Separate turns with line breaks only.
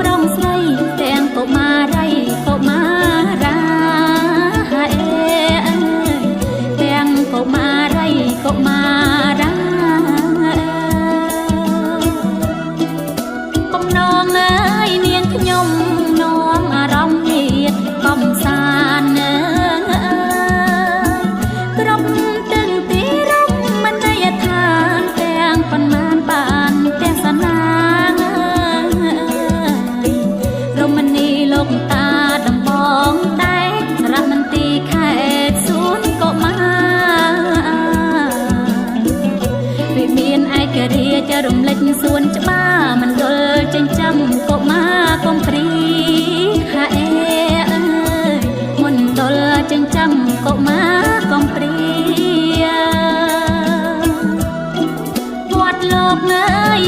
ប្រងស្រីទាំងកុមារីកុមារាអេអើយទាំងកុមារីកុមារាបំណងអើយនាងខ្ញុំនាំអារម្មណ៍ទៀតកំសាន្តគ្រប់ទាំងទីរំមិនដីឋានទាំងប៉ុន្មានបានទេសនារមណីលោកតាដំបងតែរមន្ទីខេត្តសួនកុមារវិមានឯករាជ្យរំលេចសួនច្បារមណ្ឌលចិញ្ចឹមកុមារកំព្រីហាអេអើយមណ្ឌលចិញ្ចឹមកុមារកំព្រីវត្តលោកអើយ